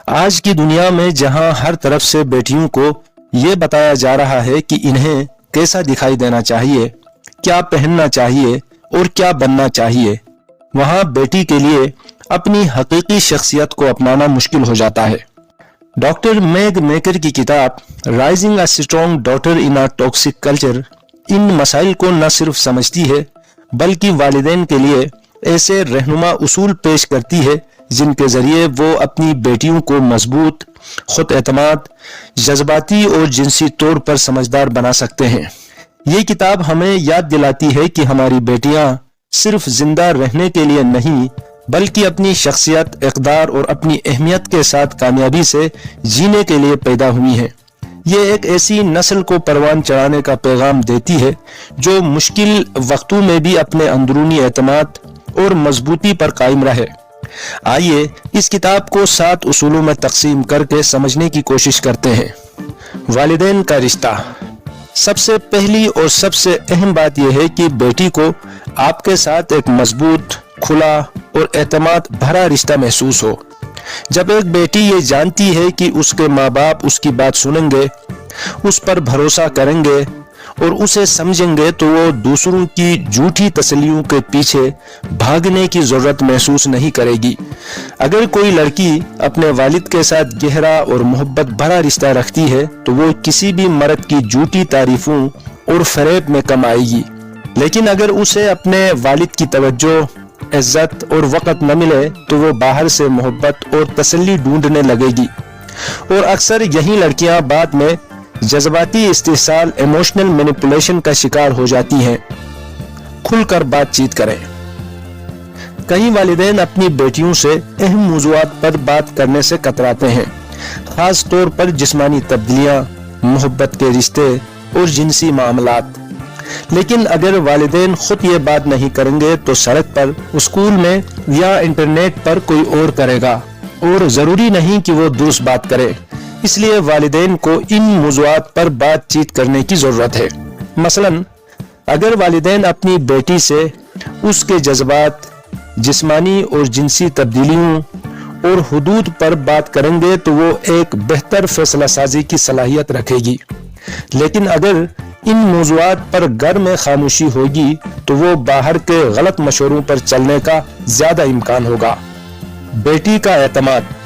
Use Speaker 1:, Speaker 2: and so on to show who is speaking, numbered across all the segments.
Speaker 1: آج کی دنیا میں جہاں ہر طرف سے بیٹیوں کو یہ بتایا جا رہا ہے کہ انہیں کیسا دکھائی دینا چاہیے، کیا پہننا چاہیے اور کیا بننا چاہیے، وہاں بیٹی کے لیے اپنی حقیقی شخصیت کو اپنانا مشکل ہو جاتا ہے۔ ڈاکٹر میگ میکر کی کتاب raising a strong daughter in a toxic culture ان مسائل کو نہ صرف سمجھتی ہے بلکہ والدین کے لیے ایسے رہنما اصول پیش کرتی ہے جن کے ذریعے وہ اپنی بیٹیوں کو مضبوط، خود اعتماد، جذباتی اور جنسی طور پر سمجھدار بنا سکتے ہیں۔ یہ کتاب ہمیں یاد دلاتی ہے کہ ہماری بیٹیاں صرف زندہ رہنے کے لیے نہیں بلکہ اپنی شخصیت، اقدار اور اپنی اہمیت کے ساتھ کامیابی سے جینے کے لیے پیدا ہوئی ہیں۔ یہ ایک ایسی نسل کو پروان چڑھانے کا پیغام دیتی ہے جو مشکل وقتوں میں بھی اپنے اندرونی اعتماد اور مضبوطی پر قائم رہے۔ آئیے اس کتاب کو 7 اصولوں میں تقسیم کر کے سمجھنے کی کوشش کرتے ہیں۔ والدین کا رشتہ۔ سب سے پہلی اور سب سے اہم بات یہ ہے کہ بیٹی کو آپ کے ساتھ ایک مضبوط، کھلا اور اعتماد بھرا رشتہ محسوس ہو۔ جب ایک بیٹی یہ جانتی ہے کہ اس کے ماں باپ اس کی بات سنیں گے، اس پر بھروسہ کریں گے اور اسے سمجھیں گے تو وہ دوسروں کی جھوٹی تسلیوں کے پیچھے بھاگنے کی ضرورت محسوس نہیں کرے گی۔ اگر کوئی لڑکی اپنے والد کے ساتھ گہرا اور محبت بھرا رشتہ رکھتی ہے تو وہ کسی بھی مرد کی جھوٹی تعریفوں اور فریب میں کم آئے گی، لیکن اگر اسے اپنے والد کی توجہ، عزت اور وقت نہ ملے تو وہ باہر سے محبت اور تسلی ڈھونڈنے لگے گی، اور اکثر یہی لڑکیاں بعد میں جذباتی استحصال، ایموشنل مینیپولیشن کا شکار ہو جاتی ہیں۔ کھل کر بات چیت کریں۔ کئی والدین اپنی بیٹیوں سے اہم موضوعات پر بات کرنے سے کتراتے ہیں، خاص طور پر جسمانی تبدیلیاں، محبت کے رشتے اور جنسی معاملات۔ لیکن اگر والدین خود یہ بات نہیں کریں گے تو سڑک پر، اسکول میں یا انٹرنیٹ پر کوئی اور کرے گا، اور ضروری نہیں کہ وہ درست بات کرے۔ اس لیے والدین کو ان موضوعات پر بات چیت کرنے کی ضرورت ہے۔ مثلا اگر والدین اپنی بیٹی سے اس کے جذبات، جسمانی اور جنسی تبدیلیوں اور حدود پر بات کریں گے تو وہ ایک بہتر فیصلہ سازی کی صلاحیت رکھے گی، لیکن اگر ان موضوعات پر گھر میں خاموشی ہوگی تو وہ باہر کے غلط مشوروں پر چلنے کا زیادہ امکان ہوگا۔ بیٹی کا اعتماد۔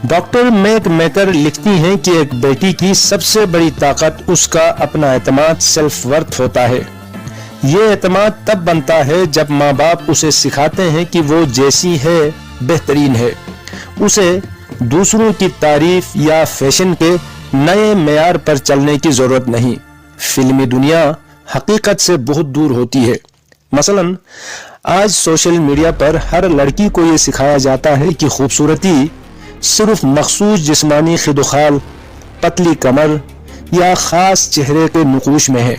Speaker 1: ڈاکٹر میگ میکر لکھتی ہیں کہ ایک بیٹی کی سب سے بڑی طاقت اس کا اپنا اعتماد، سیلف ورتھ ہوتا ہے۔ یہ اعتماد تب بنتا ہے جب ماں باپ اسے سکھاتے ہیں کہ وہ جیسی ہے بہترین ہے، اسے دوسروں کی تعریف یا فیشن کے نئے معیار پر چلنے کی ضرورت نہیں۔ فلمی دنیا حقیقت سے بہت دور ہوتی ہے۔ مثلا آج سوشل میڈیا پر ہر لڑکی کو یہ سکھایا جاتا ہے کہ خوبصورتی صرف مخصوص جسمانی خد و خال، پتلی کمر یا خاص چہرے کے نقوش میں ہے،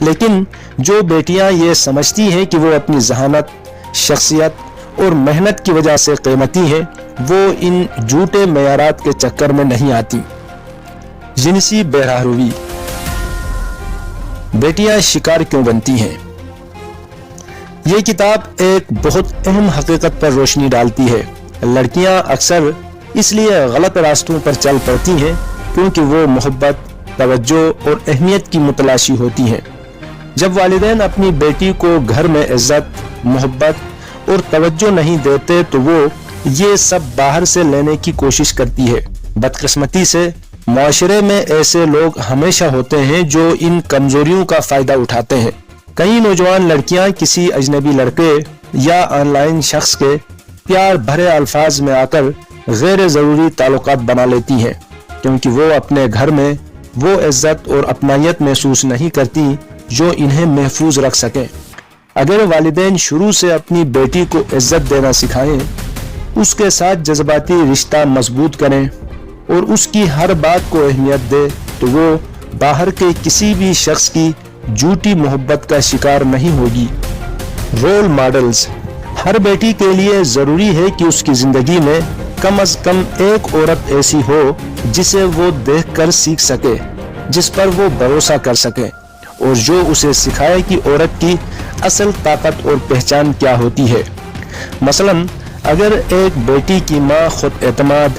Speaker 1: لیکن جو بیٹیاں یہ سمجھتی ہیں کہ وہ اپنی ذہانت، شخصیت اور محنت کی وجہ سے قیمتی ہیں، وہ ان جھوٹے معیارات کے چکر میں نہیں آتی۔ جنسی بہرہروی۔ بیٹیاں شکار کیوں بنتی ہیں؟ یہ کتاب ایک بہت اہم حقیقت پر روشنی ڈالتی ہے۔ لڑکیاں اکثر اس لیے غلط راستوں پر چل پڑتی ہیں کیونکہ وہ محبت، توجہ اور اہمیت کی متلاشی ہوتی ہیں۔ جب والدین اپنی بیٹی کو گھر میں عزت، محبت اور توجہ نہیں دیتے تو وہ یہ سب باہر سے لینے کی کوشش کرتی ہے۔ بدقسمتی سے معاشرے میں ایسے لوگ ہمیشہ ہوتے ہیں جو ان کمزوریوں کا فائدہ اٹھاتے ہیں۔ کئی نوجوان لڑکیاں کسی اجنبی لڑکے یا آن لائن شخص کے پیار بھرے الفاظ میں آ کر غیر ضروری تعلقات بنا لیتی ہیں کیونکہ وہ اپنے گھر میں وہ عزت اور اپنائیت محسوس نہیں کرتی جو انہیں محفوظ رکھ سکیں۔ اگر والدین شروع سے اپنی بیٹی کو عزت دینا سکھائیں، اس کے ساتھ جذباتی رشتہ مضبوط کریں اور اس کی ہر بات کو اہمیت دے تو وہ باہر کے کسی بھی شخص کی جھوٹی محبت کا شکار نہیں ہوگی۔ Role models. ہر بیٹی کے لیے ضروری ہے کہ اس کی زندگی میں کم از کم ایک عورت ایسی ہو جسے وہ دیکھ کر سیکھ سکے، جس پر وہ بھروسہ کر سکے اور جو اسے سکھائے کہ عورت کی اصل طاقت اور پہچان کیا ہوتی ہے۔ مثلا اگر ایک بیٹی کی ماں خود اعتماد،